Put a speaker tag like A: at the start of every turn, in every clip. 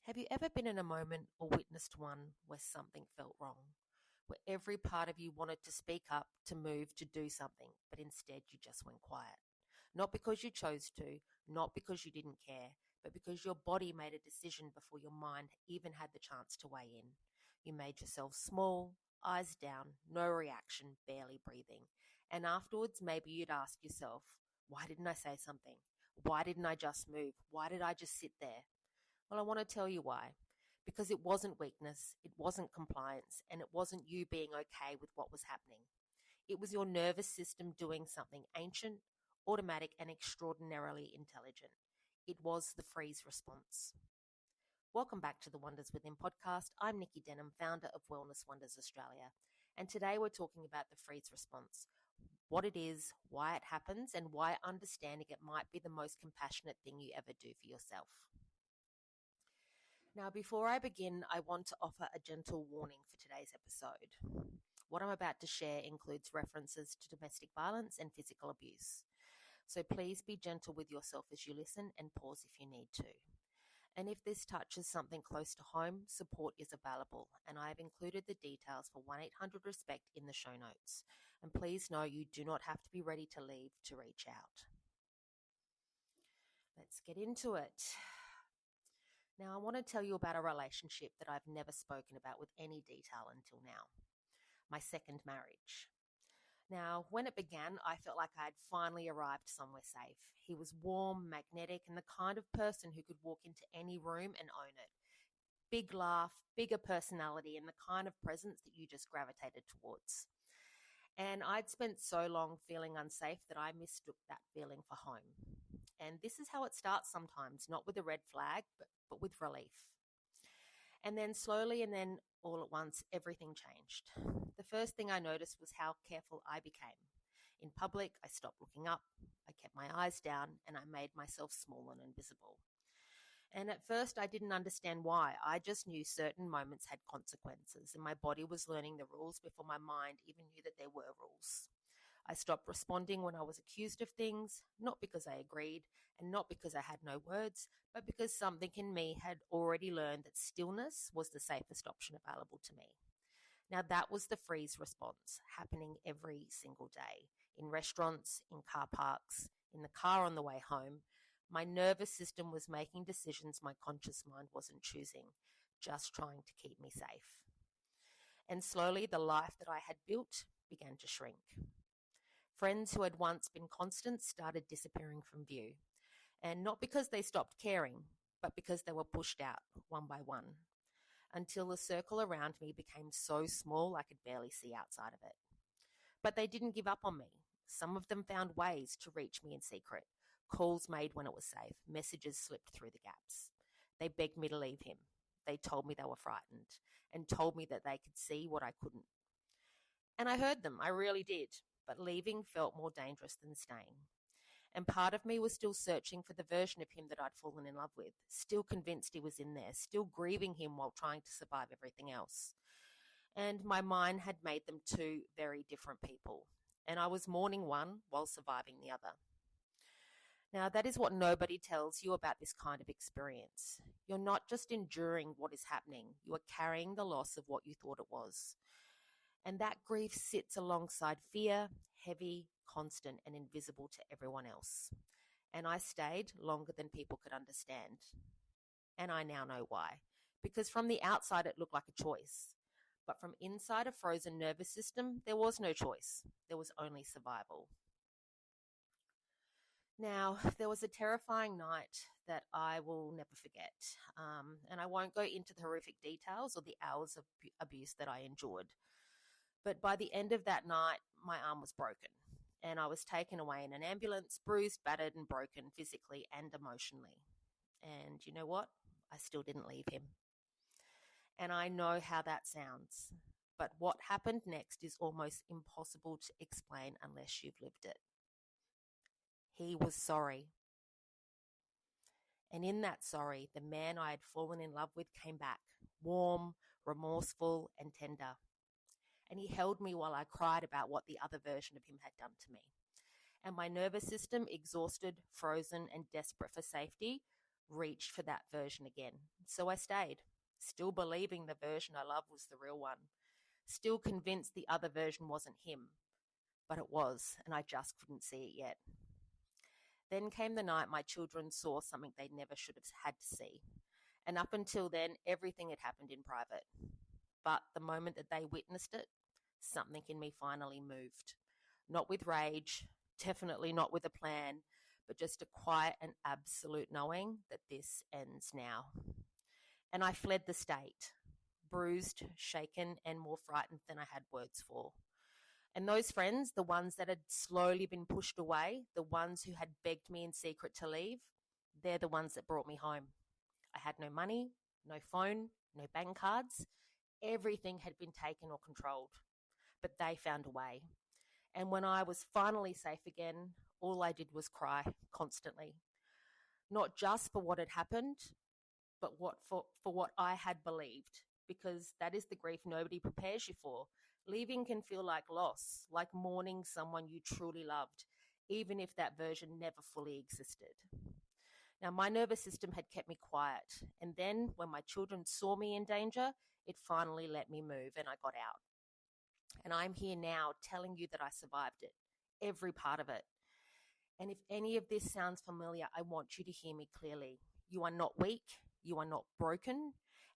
A: Have you ever been in a moment or witnessed one where something felt wrong? Where every part of you wanted to speak up, to move, to do something, but instead you just went quiet? Not because you chose to, not because you didn't care, but because your body made a decision before your mind even had the chance to weigh in. You made yourself small, eyes down, no reaction, barely breathing. And afterwards, maybe you'd ask yourself, why didn't I say something? Why didn't I just move? Why did I just sit there? Well, I want to tell you why. Because it wasn't weakness, it wasn't compliance, and it wasn't you being okay with what was happening. It was your nervous system doing something ancient, automatic, and extraordinarily intelligent. It was the freeze response. Welcome back to the Wonders Within podcast. I'm Nikki Denham, founder of Wellness Wonders Australia. And today we're talking about the freeze response, what it is, why it happens, and why understanding it might be the most compassionate thing you ever do for yourself. Now, before I begin, I want to offer a gentle warning for today's episode. What I'm about to share includes references to domestic violence and physical abuse. So please be gentle with yourself as you listen and pause if you need to. And if this touches something close to home, support is available, and I have included the details for 1-800-RESPECT in the show notes. And please know you do not have to be ready to leave to reach out. Let's get into it. Now, I want to tell you about a relationship that I've never spoken about with any detail until now. My second marriage. Now, when it began, I felt like I had finally arrived somewhere safe. He was warm, magnetic, and the kind of person who could walk into any room and own it. Big laugh, bigger personality, and the kind of presence that you just gravitated towards. And I'd spent so long feeling unsafe that I mistook that feeling for home. And this is how it starts sometimes, not with a red flag, but with relief. And then slowly and then all at once, everything changed. The first thing I noticed was how careful I became. In public, I stopped looking up, I kept my eyes down, and I made myself small and invisible. And at first, I didn't understand why. I just knew certain moments had consequences, and my body was learning the rules before my mind even knew that there were rules. I stopped responding when I was accused of things, not because I agreed and not because I had no words, but because something in me had already learned that stillness was the safest option available to me. Now, that was the freeze response happening every single day in restaurants, in car parks, in the car on the way home. My nervous system was making decisions my conscious mind wasn't choosing, just trying to keep me safe. And slowly, the life that I had built began to shrink. Friends who had once been constant started disappearing from view. And not because they stopped caring, but because they were pushed out one by one, until the circle around me became so small I could barely see outside of it. But they didn't give up on me. Some of them found ways to reach me in secret. Calls made when it was safe. Messages slipped through the gaps. They begged me to leave him. They told me they were frightened and told me that they could see what I couldn't. And I heard them, I really did. But leaving felt more dangerous than staying. And part of me was still searching for the version of him that I'd fallen in love with, still convinced he was in there, still grieving him while trying to survive everything else. And my mind had made them two very different people. And I was mourning one while surviving the other. Now, that is what nobody tells you about this kind of experience. You're not just enduring what is happening, you are carrying the loss of what you thought it was. And that grief sits alongside fear, heavy, constant, and invisible to everyone else. And I stayed longer than people could understand. And I now know why. Because from the outside, it looked like a choice. But from inside a frozen nervous system, there was no choice. There was only survival. Now, there was a terrifying night that I will never forget. And I won't go into the horrific details or the hours of abuse that I endured. But by the end of that night, my arm was broken and I was taken away in an ambulance, bruised, battered and broken physically and emotionally. And you know what? I still didn't leave him. And I know how that sounds. But what happened next is almost impossible to explain unless you've lived it. He was sorry. And in that sorry, the man I had fallen in love with came back, warm, remorseful and tender. And he held me while I cried about what the other version of him had done to me. And my nervous system, exhausted, frozen, and desperate for safety, reached for that version again. So I stayed, still believing the version I loved was the real one, still convinced the other version wasn't him, but it was, and I just couldn't see it yet. Then came the night my children saw something they never should have had to see. And up until then, everything had happened in private. But the moment that they witnessed it, something in me finally moved. Not with rage, definitely not with a plan, but just a quiet and absolute knowing that this ends now. And I fled the state, bruised, shaken, and more frightened than I had words for. And those friends, the ones that had slowly been pushed away, the ones who had begged me in secret to leave, they're the ones that brought me home. I had no money, no phone, no bank cards. Everything had been taken or controlled, but they found a way. And when I was finally safe again, all I did was cry constantly, not just for what had happened, but for what I had believed, because that is the grief nobody prepares you for. Leaving can feel like loss, like mourning someone you truly loved, even if that version never fully existed. Now, my nervous system had kept me quiet, and then when my children saw me in danger, it finally let me move and I got out. And I'm here now telling you that I survived it, every part of it. And if any of this sounds familiar, I want you to hear me clearly. You are not weak, you are not broken,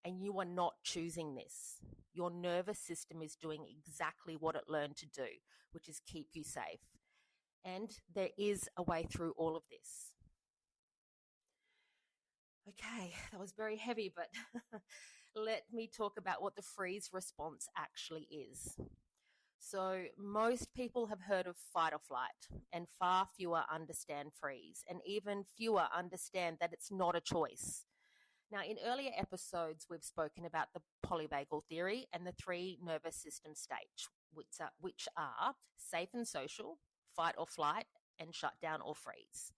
A: and you are not choosing this. Your nervous system is doing exactly what it learned to do, which is keep you safe. And there is a way through all of this. Okay, that was very heavy, but let me talk about what the freeze response actually is. So most people have heard of fight or flight, and far fewer understand freeze, and even fewer understand that it's not a choice. Now, in earlier episodes, we've spoken about the polyvagal theory and the three nervous system states, which are safe and social, fight or flight, and shut down or freeze.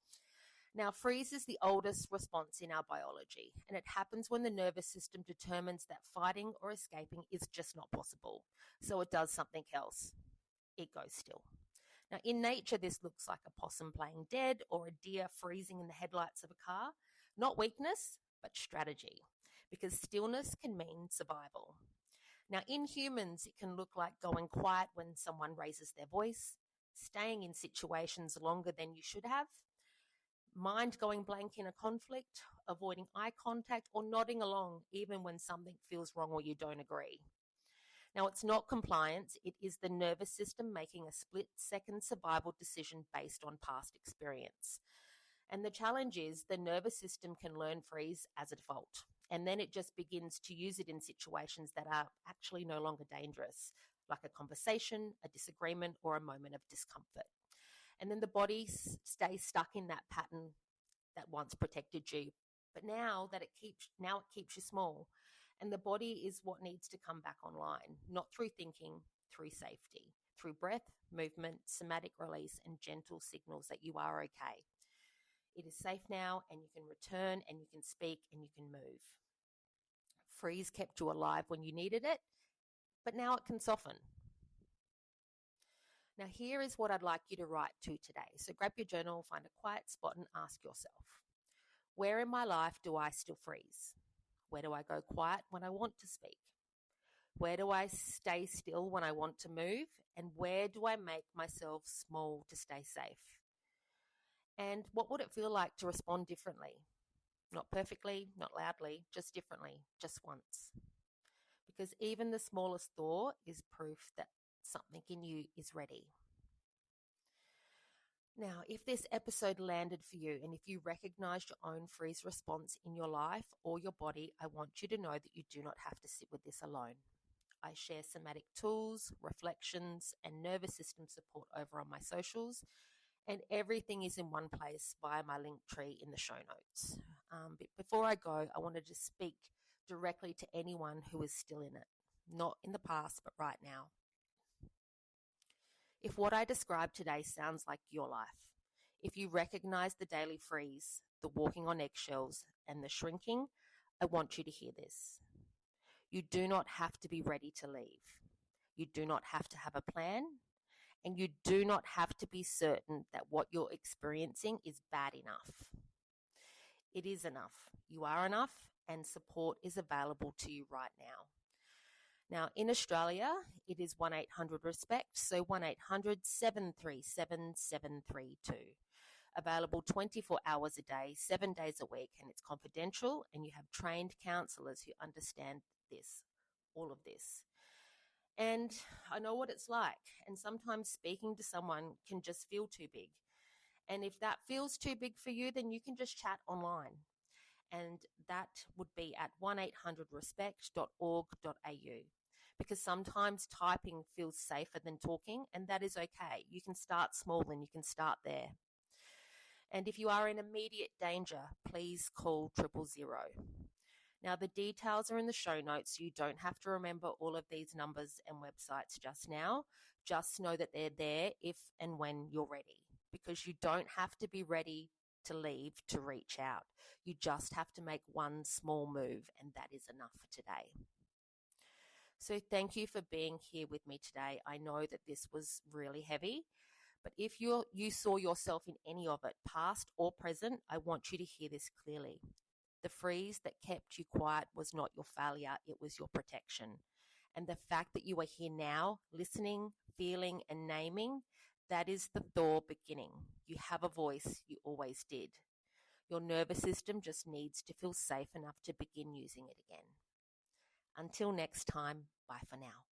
A: Now, freeze is the oldest response in our biology, and it happens when the nervous system determines that fighting or escaping is just not possible. So it does something else. It goes still. Now, in nature, this looks like a possum playing dead or a deer freezing in the headlights of a car. Not weakness, but strategy, because stillness can mean survival. Now, in humans, it can look like going quiet when someone raises their voice, staying in situations longer than you should have, mind going blank in a conflict, avoiding eye contact, or nodding along even when something feels wrong or you don't agree. Now, it's not compliance, it is the nervous system making a split-second survival decision based on past experience. And the challenge is the nervous system can learn freeze as a default, and then it just begins to use it in situations that are actually no longer dangerous, like a conversation, a disagreement, or a moment of discomfort. And then the body stays stuck in that pattern that once protected you. But now it keeps you small. And the body is what needs to come back online, not through thinking, through safety, through breath, movement, somatic release, and gentle signals that you are okay. It is safe now, and you can return, and you can speak, and you can move. Freeze kept you alive when you needed it, but now it can soften. Now, here is what I'd like you to write to today. So grab your journal, find a quiet spot, and ask yourself, where in my life do I still freeze? Where do I go quiet when I want to speak? Where do I stay still when I want to move? And where do I make myself small to stay safe? And what would it feel like to respond differently? Not perfectly, not loudly, just differently, just once. Because even the smallest thaw is proof that something in you is ready. Now, if this episode landed for you and if you recognized your own freeze response in your life or your body, I want you to know that you do not have to sit with this alone. I share somatic tools, reflections, and nervous system support over on my socials, and everything is in one place via my link tree in the show notes. But before I go, I wanted to speak directly to anyone who is still in it, not in the past, but right now. If what I described today sounds like your life, if you recognize the daily freeze, the walking on eggshells, and the shrinking, I want you to hear this. You do not have to be ready to leave. You do not have to have a plan, and you do not have to be certain that what you're experiencing is bad enough. It is enough. You are enough, and support is available to you right now. Now, in Australia, it is 1-800-RESPECT, so 1-800-737-732. Available 24 hours a day, 7 days a week, and it's confidential, and you have trained counsellors who understand this, all of this. And I know what it's like, and sometimes speaking to someone can just feel too big. And if that feels too big for you, then you can just chat online. And that would be at 1-800-RESPECT.org.au. Because sometimes typing feels safer than talking, and that is okay. You can start small and you can start there. And if you are in immediate danger, please call 000. Now, the details are in the show notes, so you don't have to remember all of these numbers and websites just now. Just know that they're there if and when you're ready, because you don't have to be ready to leave to reach out. You just have to make one small move, and that is enough for today. So thank you for being here with me today. I know that this was really heavy, but if you saw yourself in any of it, past or present, I want you to hear this clearly. The freeze that kept you quiet was not your failure, it was your protection. And the fact that you are here now, listening, feeling, and naming, that is the thaw beginning. You have a voice, you always did. Your nervous system just needs to feel safe enough to begin using it again. Until next time, bye for now.